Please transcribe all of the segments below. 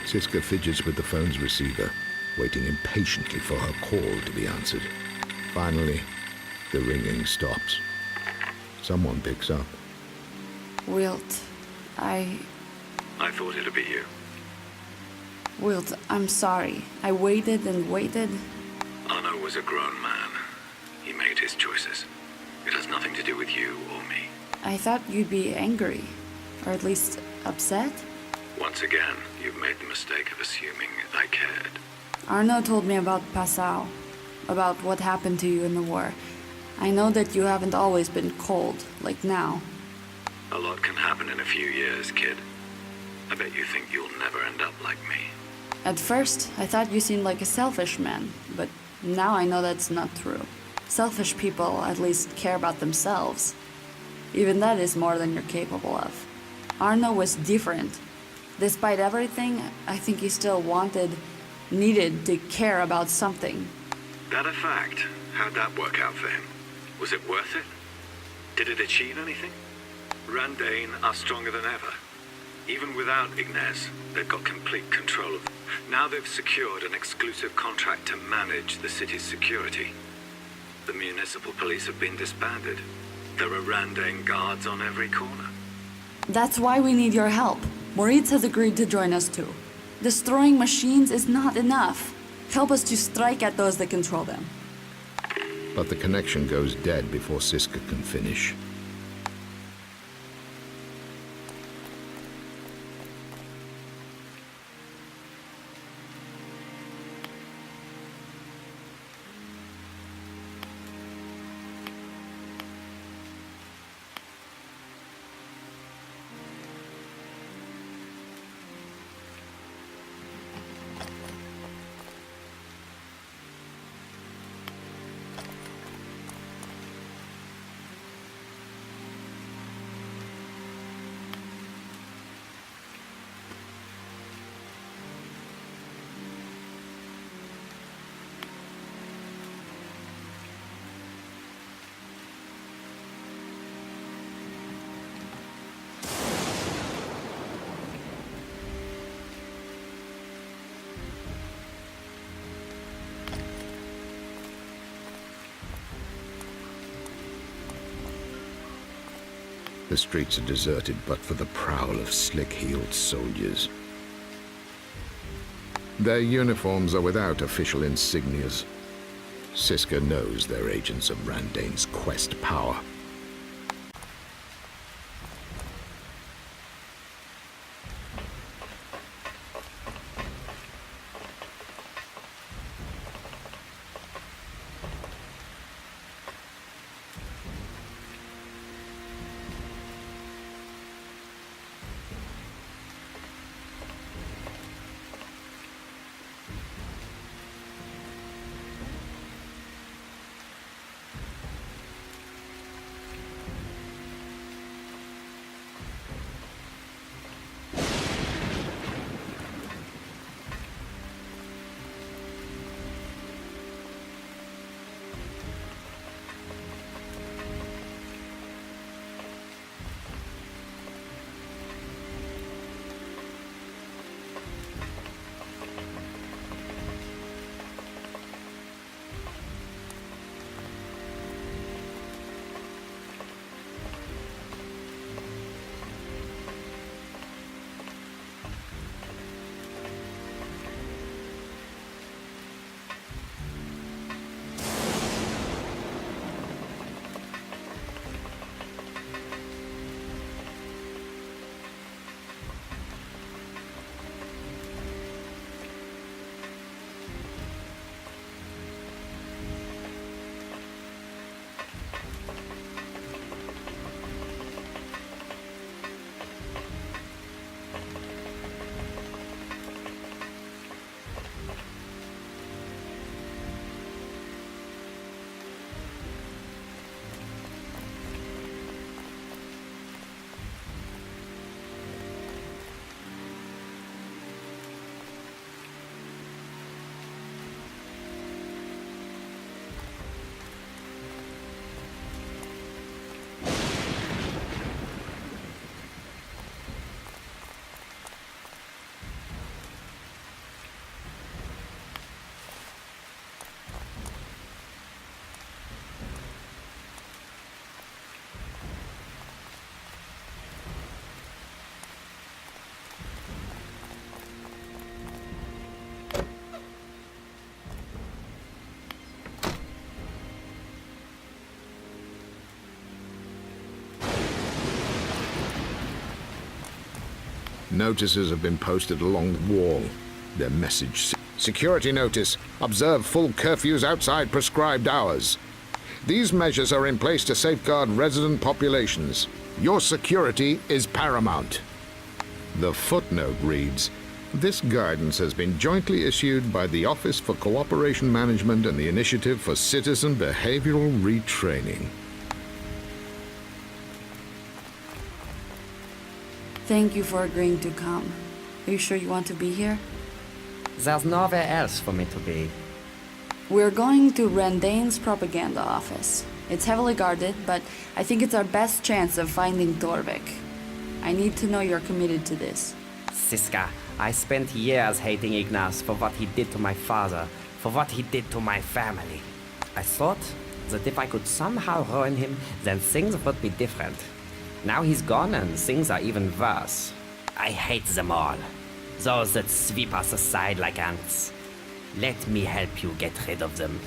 Siska fidgets with the phone's receiver, waiting impatiently for her call to be answered. Finally, the ringing stops. Someone picks up. Wilt, I thought it'd be you. Wilt, I'm sorry. I waited and waited. Arno was a grown man. He made his choices. It has nothing to do with you or me. I thought you'd be angry. Or at least upset? Once again, you've made the mistake of assuming I cared. Arno told me about Passau. About what happened to you in the war. I know that you haven't always been cold, like now. A lot can happen in a few years, kid. I bet you think you'll never end up like me. At first, I thought you seemed like a selfish man, but now I know that's not true. Selfish people at least care about themselves. Even that is more than you're capable of. Arno was different. Despite everything, I think he still needed to care about something. That a fact? How'd that work out for him? Was it worth it? Did it achieve anything? Randane are stronger than ever. Even without Ignace, they've got complete control of them. Now they've secured an exclusive contract to manage the city's security. The municipal police have been disbanded. There are Randane guards on every corner. That's why we need your help. Moritz has agreed to join us too. Destroying machines is not enough. Help us to strike at those that control them. But the connection goes dead before Siska can finish. The streets are deserted but for the prowl of slick-heeled soldiers. Their uniforms are without official insignias. Siska knows they're agents of Randane's quest power. Notices have been posted along the wall. Their message: security notice. Observe full curfews outside prescribed hours. These measures are in place to safeguard resident populations. Your security is paramount. The footnote reads, this guidance has been jointly issued by the Office for Cooperation Management and the Initiative for Citizen Behavioral Retraining. Thank you for agreeing to come. Are you sure you want to be here? There's nowhere else for me to be. We're going to Randane's propaganda office. It's heavily guarded, but I think it's our best chance of finding Torvik. I need to know you're committed to this. Siska, I spent years hating Ignace for what he did to my father, for what he did to my family. I thought that if I could somehow ruin him, then things would be different. Now he's gone and things are even worse. I hate them all. Those that sweep us aside like ants. Let me help you get rid of them.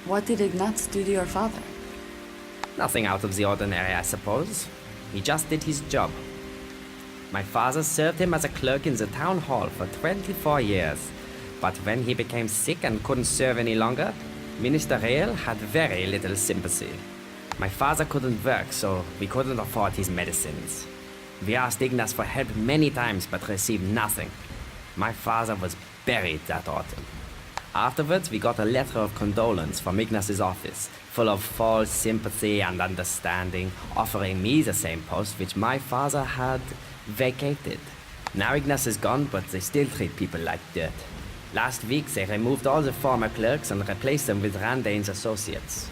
What did Ignatz do to your father? Nothing out of the ordinary, I suppose. He just did his job. My father served him as a clerk in the town hall for 24 years. But when he became sick and couldn't serve any longer, Minister Rael had very little sympathy. My father couldn't work, so we couldn't afford his medicines. We asked Ignace for help many times, but received nothing. My father was buried that autumn. Afterwards, we got a letter of condolence from Ignace's office, full of false sympathy and understanding, offering me the same post which my father had vacated. Now Ignace is gone, but they still treat people like dirt. Last week, they removed all the former clerks and replaced them with Randane's associates.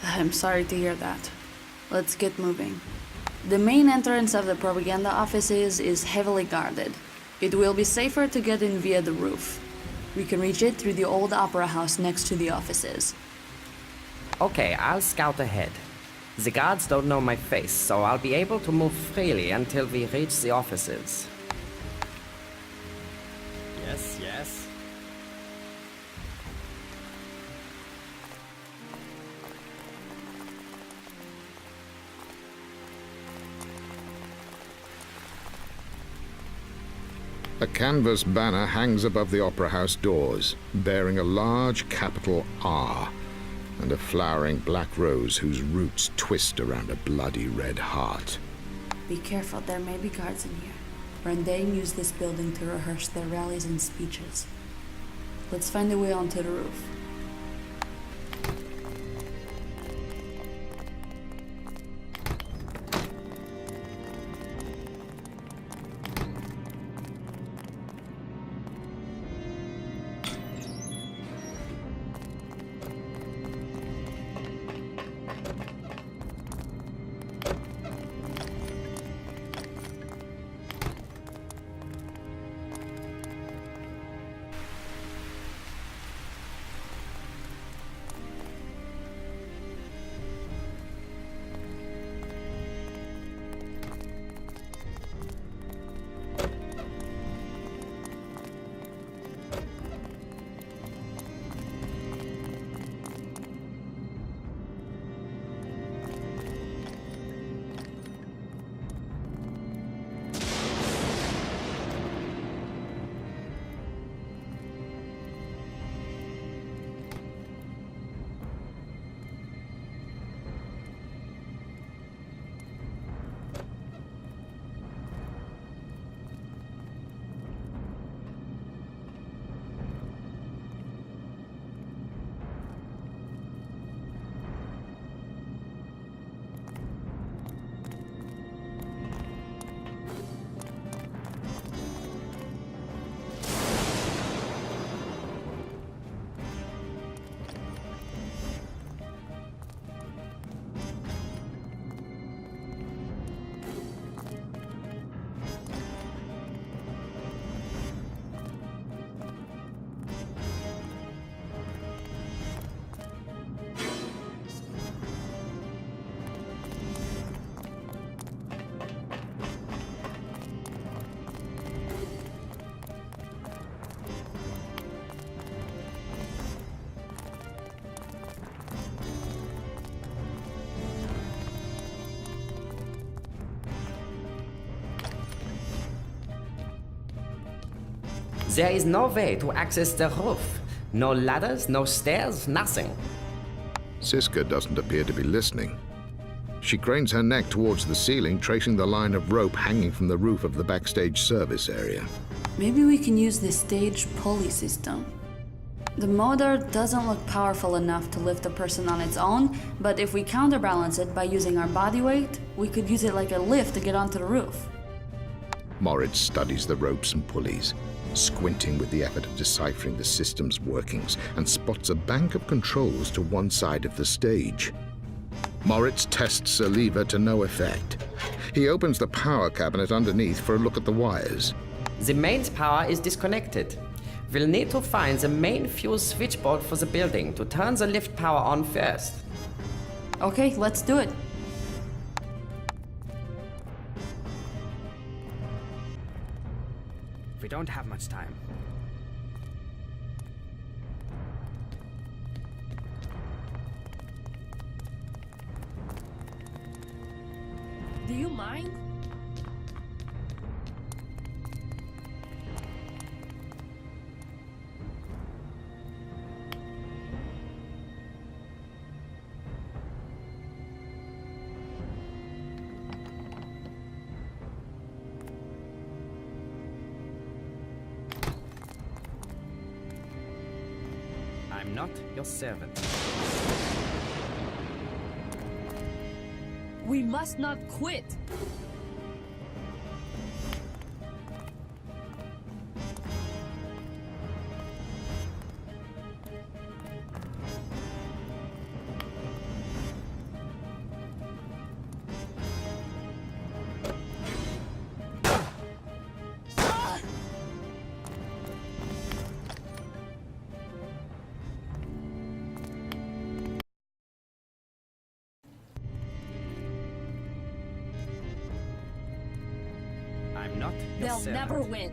I'm sorry to hear that. Let's get moving. The main entrance of the propaganda offices is heavily guarded. It will be safer to get in via the roof. We can reach it through the old opera house next to the offices. Okay, I'll scout ahead. The guards don't know my face, so I'll be able to move freely until we reach the offices. Yes. A canvas banner hangs above the opera house doors, bearing a large capital R and a flowering black rose whose roots twist around a bloody red heart. Be careful, there may be guards in here. Randane used this building to rehearse their rallies and speeches. Let's find a way onto the roof. There is no way to access the roof. No ladders, no stairs, nothing. Siska doesn't appear to be listening. She cranes her neck towards the ceiling, tracing the line of rope hanging from the roof of the backstage service area. Maybe we can use the stage pulley system. The motor doesn't look powerful enough to lift a person on its own, but if we counterbalance it by using our body weight, we could use it like a lift to get onto the roof. Moritz studies the ropes and pulleys, squinting with the effort of deciphering the system's workings, and spots a bank of controls to one side of the stage. Moritz tests a lever to no effect. He opens the power cabinet underneath for a look at the wires. The mains power is disconnected. We'll need to find the main fuse switchboard for the building to turn the lift power on first. Okay, let's do it. We don't have much time. Do you mind? I'm not your servant. We must not quit. I'm not your They'll servant. never win.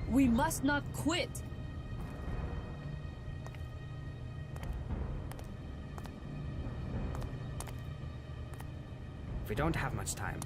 We must not quit. We don't have much time.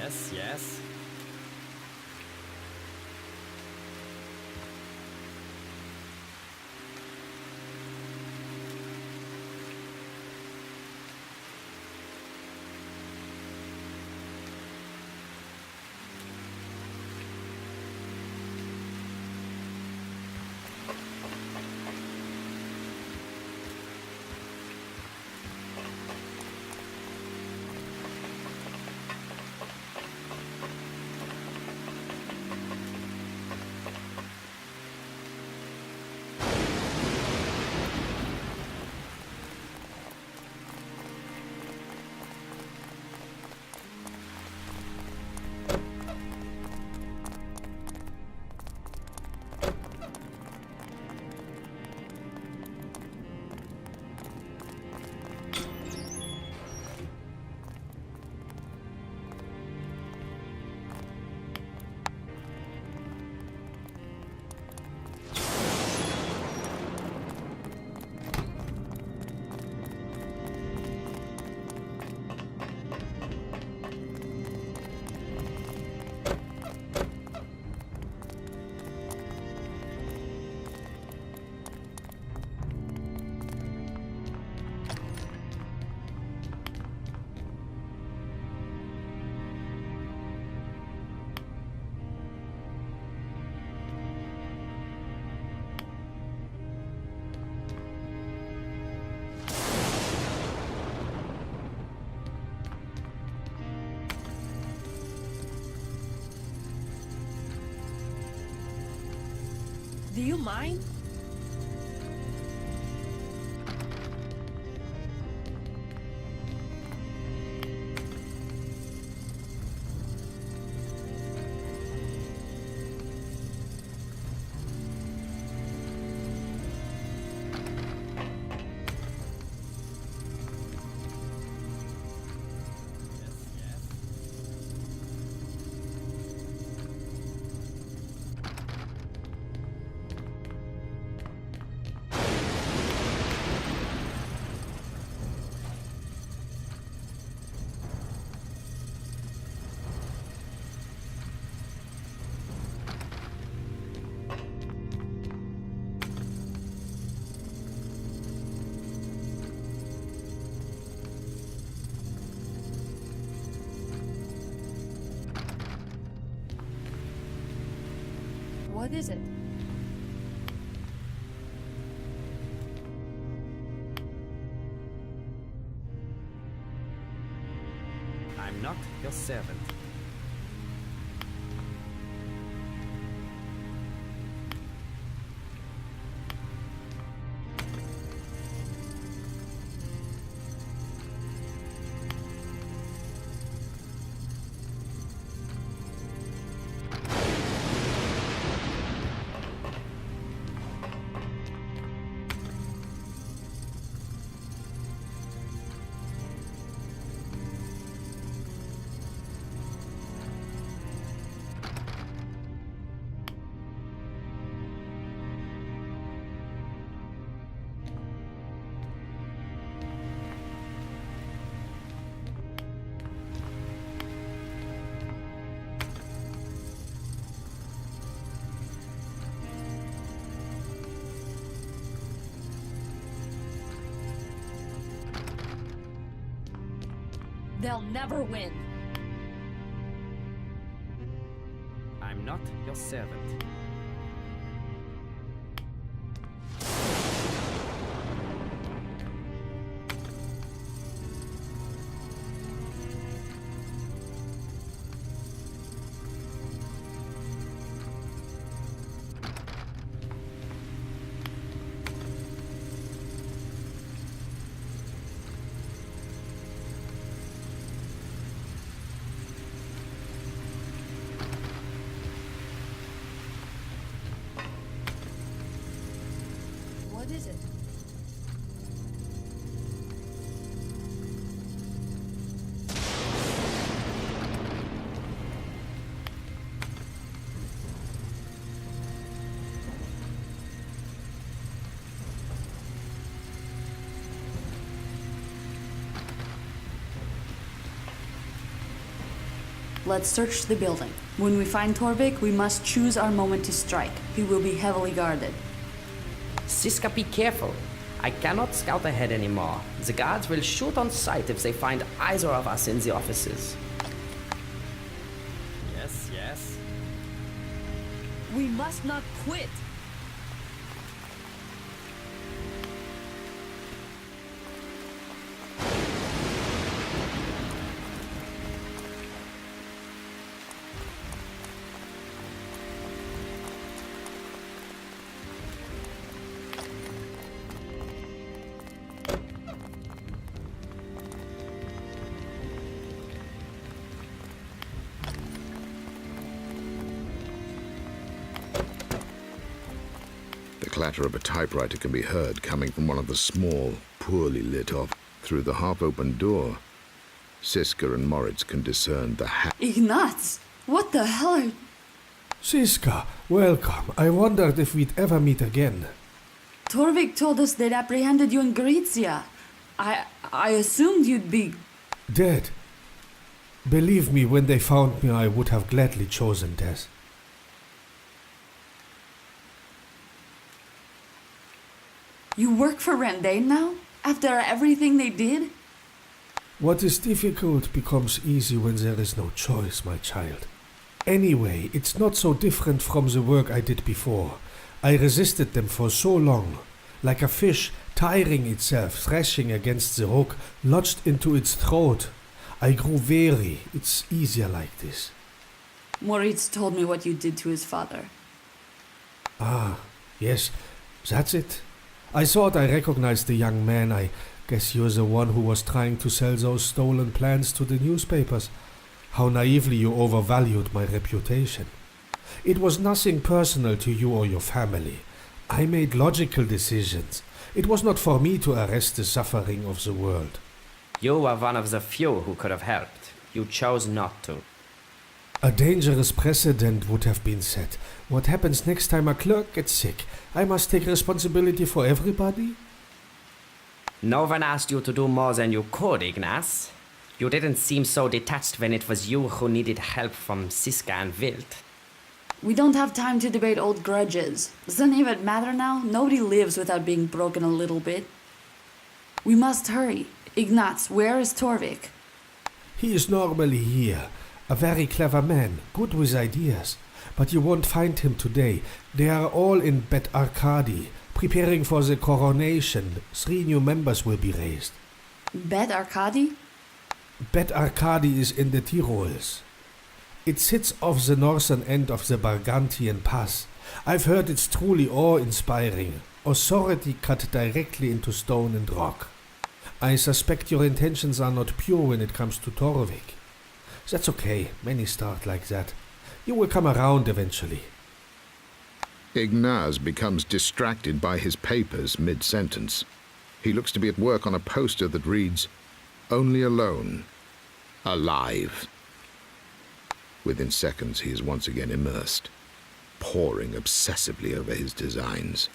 Yes, yes. Do you mind? What is it? I'm not your servant. They'll never win. I'm not your servant. What is it? Let's search the building. When we find Torvik, we must choose our moment to strike. He will be heavily guarded. Siska, be careful. I cannot scout ahead anymore. The guards will shoot on sight if they find either of us in the offices. Yes, yes. We must not quit. The clatter of a typewriter can be heard coming from one of the small, poorly lit off. Through the half-open door, Siska and Moritz can discern the Ignaz! What the hell are... Siska, welcome. I wondered if we'd ever meet again. Torvik told us they'd apprehended you in Grizia. I assumed you'd be... Dead. Believe me, when they found me, I would have gladly chosen death. You work for Rendane now? After everything they did? What is difficult becomes easy when there is no choice, my child. Anyway, it's not so different from the work I did before. I resisted them for so long, like a fish tiring itself, thrashing against the hook, lodged into its throat. I grew weary. It's easier like this. Moritz told me what you did to his father. Ah, yes, that's it. I thought I recognized the young man. I guess you're the one who was trying to sell those stolen plans to the newspapers. How naively you overvalued my reputation. It was nothing personal to you or your family. I made logical decisions. It was not for me to arrest the suffering of the world. You were one of the few who could have helped. You chose not to. A dangerous precedent would have been set. What happens next time a clerk gets sick? I must take responsibility for everybody? No one asked you to do more than you could, Ignaz. You didn't seem so detached when it was you who needed help from Siska and Wild. We don't have time to debate old grudges. Doesn't even matter now. Nobody lives without being broken a little bit. We must hurry. Ignaz, where is Torvik? He is normally here. A very clever man, good with ideas. But you won't find him today. They are all in Bet Arkady, preparing for the coronation. 3 new members will be raised. Bet Arkady? Bet Arkady is in the Tyrols. It sits off the northern end of the Bargantian Pass. I've heard it's truly awe-inspiring. Authority cut directly into stone and rock. I suspect your intentions are not pure when it comes to Torvik. That's okay, many start like that. You will come around eventually. Ignaz becomes distracted by his papers mid-sentence. He looks to be at work on a poster that reads, "Only alone. Alive." Within seconds, he is once again immersed, poring obsessively over his designs.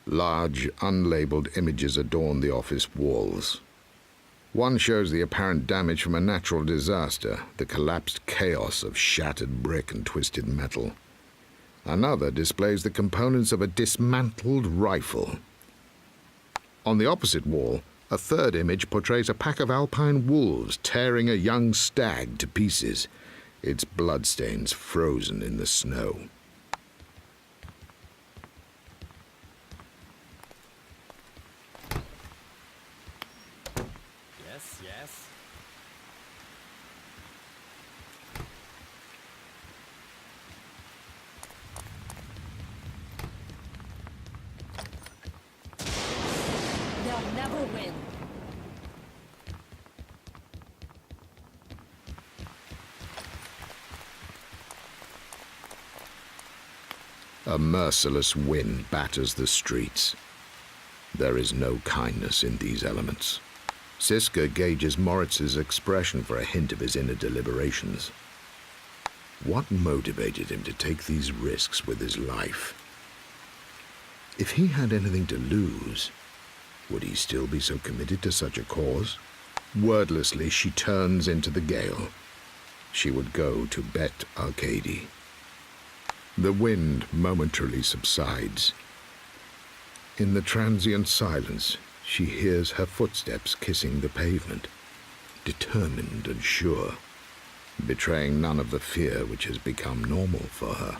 Large, unlabeled images adorn the office walls. One shows the apparent damage from a natural disaster, the collapsed chaos of shattered brick and twisted metal. Another displays the components of a dismantled rifle. On the opposite wall, a third image portrays a pack of alpine wolves tearing a young stag to pieces, its bloodstains frozen in the snow. never win. A merciless wind batters the streets. There is no kindness in these elements. Siska gauges Moritz's expression for a hint of his inner deliberations. What motivated him to take these risks with his life? If he had anything to lose, would he still be so committed to such a cause? Wordlessly, she turns into the gale. She would go to Bet Arcady. The wind momentarily subsides. In the transient silence, she hears her footsteps kissing the pavement, determined and sure, betraying none of the fear which has become normal for her.